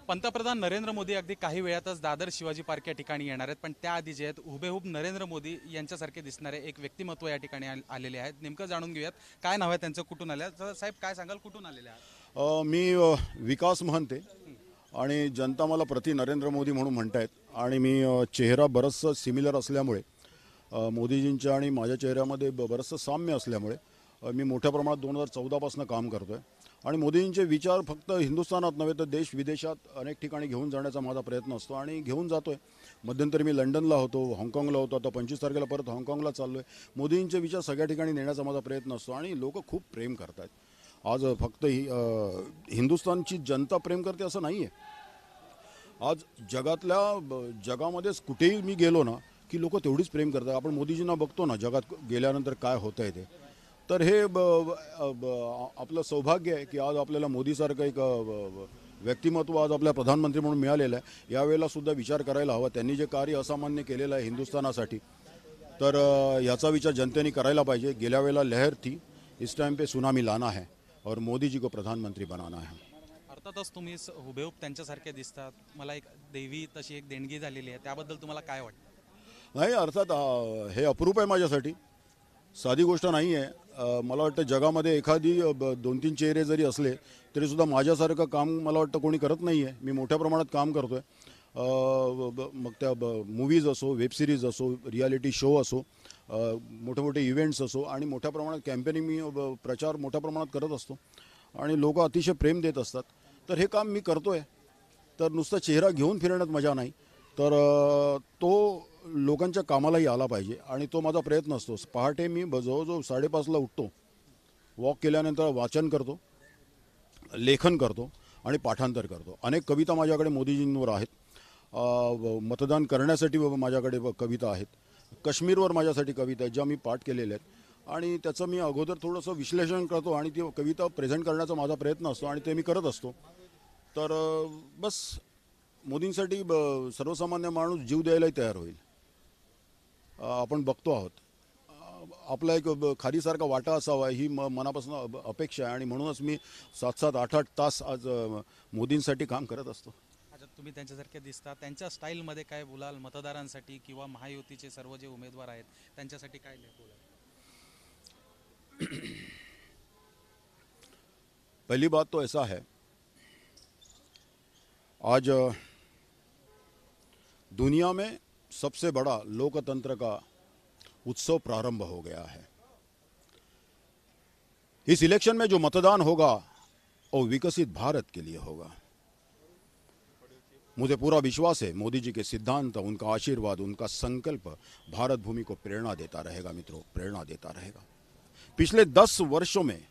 पंतप्रधान नरेंद्र मोदी अगदी काही वेळातच दादर शिवाजी पार्क या ठिकाणी येणार आहेत, पण त्याआधी जे आहेत हुबेहूब नरेंद्र मोदी यांच्यासारखे दिसणारे एक व्यक्तिमत्व या ठिकाणी आलेले आहेत। नेमकं जाणून घेऊयात काय नाव आहे त्यांचं, कुठून आले आहेत। साहेब काय सांगाल, कुठून आलेले आहात? मी विकास महंते आणि जनता मला प्रति नरेंद्र मोदी म्हणून म्हणतायत आणि मी चेहरा बरंचसं सिमिलर असल्यामुळे मोदीजींच्या आणि माझ्या चेहऱ्यामध्ये बरंचसं साम्य असल्यामुळे मी मोठ्या प्रमाणात 2014 पासून काम करतोय आणि मोदीजींचे विचार फक्त हिंदुस्थानात नव्हे तर देश विदेशात अनेक ठिकाणी घेऊन जाण्याचा माझा प्रयत्न असतो आणि घेऊन जातोय। मध्यंतरी मी लंडनला होतो, हाँगकाँगला होतो, आता 25 तारखेला परत हाँगकाँगला चाललोय। मोदींचे विचार सगळ्या ठिकाणी नेण्याचा माझा प्रयत्न असतो आणि लोक खूप प्रेम करतात। आज फक्त हिंदुस्थानची जनता प्रेम करते असं नाही आहे। आज जगामध्येच कुठेही मी गेलो ना की लोक तेवढीच प्रेम करतात। आपण मोदीजींना बघतो ना जगात गेल्यानंतर काय होतंय ते, तर हे आपलं सौभाग्य आहे की आज आपल्याला मोदीसारखं एक व्यक्तिमत्व आज आपल्या प्रधानमंत्री म्हणून मिळालेलं आहे। यावेळेला सुद्धा विचार करायला हवा, त्यांनी जे कार्य असामान्य केलेलं आहे हिंदुस्थानासाठी, तर याचा विचार जनतेने करायला पाहिजे। गेल्या वेळेला लहर थी, इस टाइम पे सुनामी लाना है और मोदी जी को प्रधानमंत्री बनाना है। अर्थातच तुम्ही हुबेहूब त्यांच्यासारखे दिसतात, मला एक देवी तशी एक देणगी झालेली आहे, त्याबद्दल तुम्हाला काय वाटतं? नाही, अर्थात हे अप्रूप आहे माझ्यासाठी, साधी गोष्ट नाही आहे। मला वाटतं जगामध्ये एखादी 2-3 चेहरे जरी असले तरीसुद्धा माझ्यासारखं काम मला वाटतं कोणी करत नाही आहे। मी मोठ्या प्रमाणात काम करतो आहे, मग त्या मूवीज असो, वेब सिरीज असो, रियालिटी शो असो, मोठे मोठे इव्हेंट्स असो आणि मोठ्या प्रमाणात कॅम्पेनिंग मी प्रचार मोठ्या प्रमाणात करत असतो आणि लोक अतिशय प्रेम देत असतात। तर हे काम मी करतो आहे, तर नुसता चेहरा घेऊन फिरण्यात मजा नाही, तर तो लोकांच्या कामालाही आला पाहिजे आणि तो माझा प्रयत्न असतो। पहाटे मी जवळजवळ 5:30ला उठतो, वॉक केल्यानंतर वाचन करतो, लेखन करतो आणि पाठांतर करतो। अनेक कविता माझ्याकडे मोदीजींवर आहेत, मतदान करण्यासाठी माझ्याकडे कविता आहेत, काश्मीरवर माझ्यासाठी कविता आहेत ज्या मी पाठ केलेल्या आहेत आणि त्याचं मी अगोदर थोडंसं विश्लेषण करतो आणि ती कविता प्रेझेंट करण्याचा माझा प्रयत्न असतो आणि ते मी करत असतो। तर बस मोदींसाठी सर्वसामान्य माणूस जीव द्यायलाही तयार होईल। आपण बघतो आहोत, आपला एक खारीसारखा वाटा असावा ही मनापासून अपेक्षा आहे आणि म्हणूनच मी 7-7, 8-8 तास आज मोदींसाठी काम करत असतो। अच्छा, तुम्ही त्यांच्यासारखे दिसता, त्यांच्या स्टाईलमध्ये काय बोलाल मतदारांसाठी किंवा महायुतीचे सर्व जे उमेदवार आहेत त्यांच्यासाठी काय बोलाल? पहली बात तो ऐसा है, आज दुनिया में सबसे बड़ा लोकतंत्र का उत्सव प्रारंभ हो गया है। इस इलेक्शन में जो मतदान होगा वो विकसित भारत के लिए होगा। मुझे पूरा विश्वास है मोदी जी के सिद्धांत, उनका आशीर्वाद, उनका संकल्प भारत भूमि को प्रेरणा देता रहेगा। मित्रों, प्रेरणा देता रहेगा। पिछले 10 वर्षों में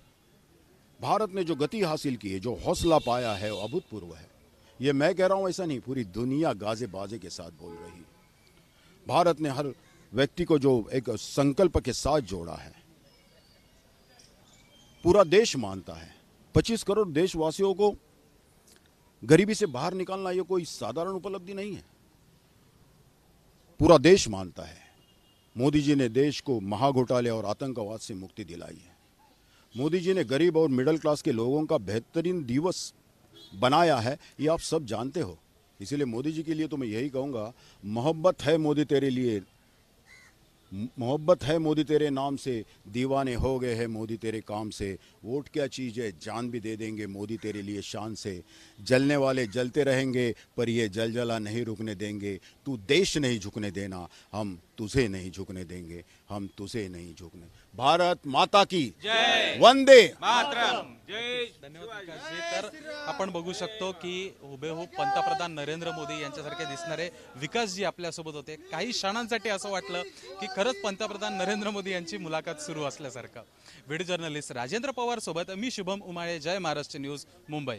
भारत ने जो गति हासिल की है, जो हौसला पाया है, वो अभूतपूर्व है। ये मैं कह रहा हूं ऐसा नहीं, पूरी दुनिया गाजे बाजे के साथ बोल रही है। भारत ने हर व्यक्ति को जो एक संकल्प के साथ जोड़ा है, पूरा देश मानता है। 25 करोड़ देशवासियों को गरीबी से बाहर निकालना ये कोई साधारण उपलब्धि नहीं है। पूरा देश मानता है मोदी जी ने देश को महाघोटाले और आतंकवाद से मुक्ति दिलाई है। मोदी जी ने गरीब और मिडिल क्लास के लोगों का बेहतरीन दिवस बनाया है, ये आप सब जानते हो। इसीलिए मोदी जी के लिए तो मैं यही कहूँगा, मोहब्बत है मोदी तेरे लिए, मोहब्बत है मोदी तेरे नाम से, दीवाने हो गए हैं मोदी तेरे काम से। वोट क्या चीज़ है, जान भी दे देंगे मोदी तेरे लिए शान से। जलने वाले जलते रहेंगे पर ये जलजला नहीं रुकने देंगे। तू देश नहीं झुकने देना, हम तुझे नहीं झुकने देंगे, हम तुझे नहीं झुकने। भारत माता की जय, वंदे मातरम, जय। धन्यवाद विकासजी। तर आपण बघू शकतो की हुबेहूब पंतप्रधान नरेंद्र मोदी यांच्यासारखे दिसणारे विकासजी आपल्यासोबत होते। काही क्षणांसाठी असं वाटलं की खरंच पंतप्रधान नरेंद्र मोदी यांची मुलाखत सुरू असल्यासारखं। व्हिडिओ जर्नलिस्ट राजेंद्र पवार सोबत मी शुभम उमाळे, जय महाराष्ट्र न्यूज, मुंबई।